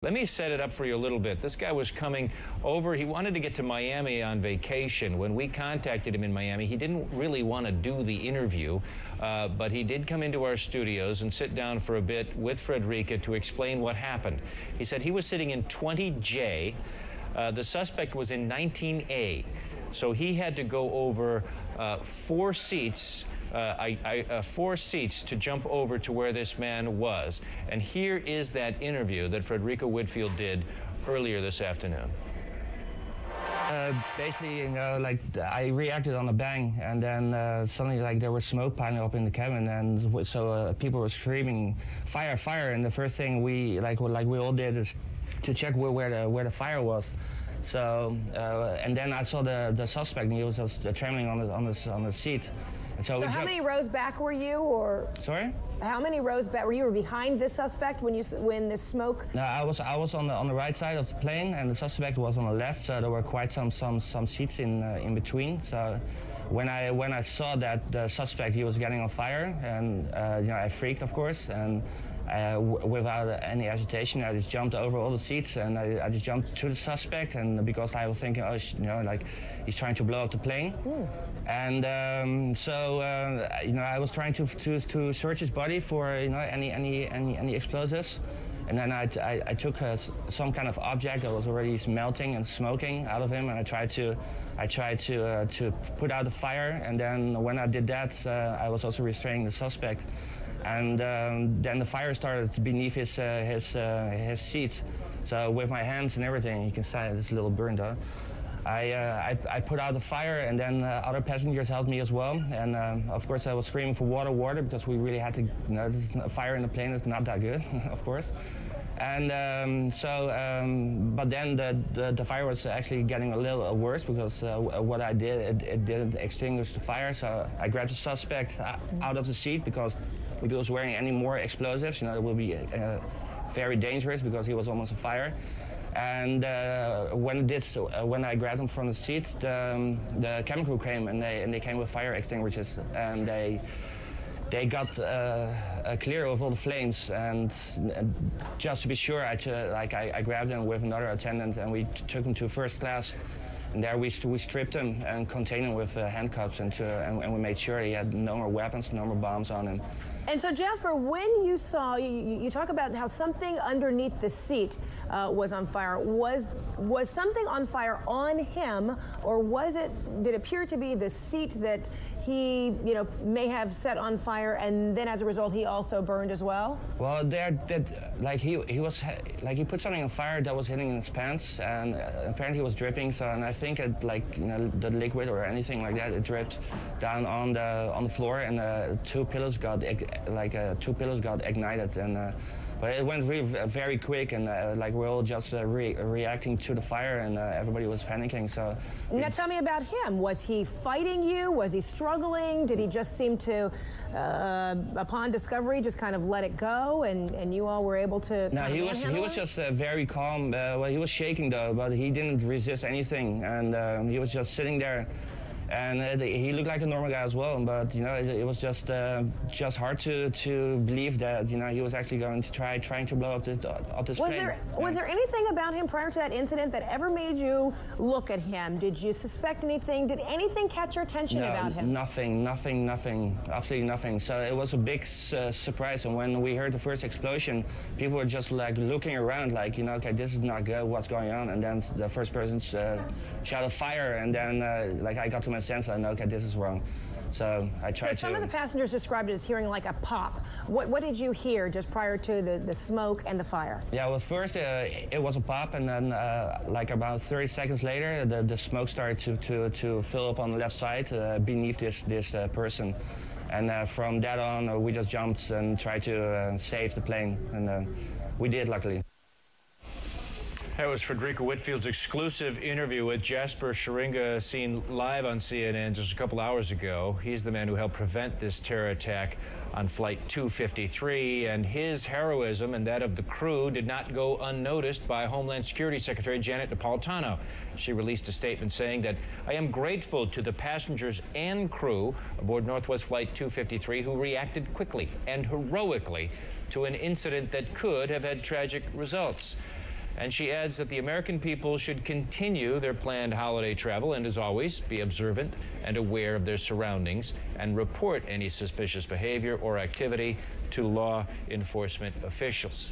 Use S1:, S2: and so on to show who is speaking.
S1: Let me set it up for you a little bit. This guy was coming over. He wanted to get to Miami on vacation. When we contacted him in Miami, he didn't really want to do the interview, but he did come into our studios and sit down for a bit with Frederica to explain what happened. He said he was sitting in 20J. The suspect was in 19A. So he had to go over four seats to jump over to where this man was. And here is that interview that Frederica Whitfield did earlier this afternoon.
S2: Basically, you know, like I reacted on a bang, and then suddenly, like there was smoke piling up in the cabin, and so people were screaming, "Fire! Fire!" And the first thing we we all did is to check where the fire was. So and then I saw the suspect, and he was just trembling on the seat. And so
S3: how many rows back were you, or?
S2: Sorry?
S3: How many rows back were you? Were behind the suspect when the smoke?
S2: No, I was on the right side of the plane, and the suspect was on the left. So there were quite some seats in between. So when I saw that the suspect, he was getting on fire, and you know, I freaked, of course, and without any agitation, I just jumped over all the seats, and I just jumped to the suspect, and because I was thinking, oh, you know, like he's trying to blow up the plane. And you know, I was trying to search his body for, you know, any explosives. And then I took some kind of object that was already melting and smoking out of him, and I tried to put out the fire. And then when I did that, I was also restraining the suspect. And then the fire started beneath his seat. So with my hands and everything, you can see it's a little burned out. I put out the fire, and then other passengers helped me as well. And of course, I was screaming for water, water, because we really had to. You know, a fire in the plane is not that good, of course. And but then the fire was actually getting a little worse, because what I did, it didn't extinguish the fire. So I grabbed the suspect out of the seat, because if he was wearing any more explosives, you know, it would be very dangerous, because he was almost on fire. And when I grabbed him from the seat, the camera crew came, and they came with fire extinguishers, and they got clear of all the flames. And just to be sure, I grabbed him with another attendant, and we took him to first class. And there we stripped him and contained him with handcuffs, and we made sure he had no more weapons, no more bombs on him.
S3: And so, Jasper, when you saw, you talk about how something underneath the seat was on fire. Was something on fire on him, or did it appear to be the seat that he, you know, may have set on fire, and then as a result he also burned as well? Well,
S2: he put something on fire that was hitting his pants, and apparently he was dripping. So, and I think it, you know, the liquid or anything like that, it dripped down on the floor, and two pillows got ignited, and but it went really very quick, and we're all just reacting to the fire, and everybody was panicking. So
S3: now tell me about him. Was he fighting you? Was he struggling? Did he just seem to, upon discovery, just kind of let it go, and you all were able to?
S2: No, he was just very calm. Well, he was shaking though, but he didn't resist anything, and he was just sitting there. And he looked like a normal guy as well, but you know, it was just hard to believe that, you know, he was actually going to trying to blow up this plane.
S3: Was there anything about him prior to that incident that ever made you look at him? Did you suspect anything? Did anything catch your attention about him?
S2: Nothing, absolutely nothing. So it was a big surprise, and when we heard the first explosion, people were just like looking around, like, you know, okay, this is not good, what's going on? And then the first person shouted fire, and then I got to my sense, I know, okay, this is wrong. So I tried to...
S3: So some of the passengers described it as hearing like a pop. What did you hear just prior to the smoke and the fire?
S2: Yeah, well, first it was a pop, and then like about 30 seconds later, the smoke started to fill up on the left side beneath this person. And from that on, we just jumped and tried to save the plane, and we did, luckily.
S1: That was Frederica Whitfield's exclusive interview with Jasper Scheringa, seen live on CNN just a couple hours ago. He's the man who helped prevent this terror attack on Flight 253, and his heroism and that of the crew did not go unnoticed by Homeland Security Secretary Janet Napolitano. She released a statement saying that, "I am grateful to the passengers and crew aboard Northwest Flight 253 who reacted quickly and heroically to an incident that could have had tragic results." And she adds that the American people should continue their planned holiday travel and, as always, be observant and aware of their surroundings and report any suspicious behavior or activity to law enforcement officials.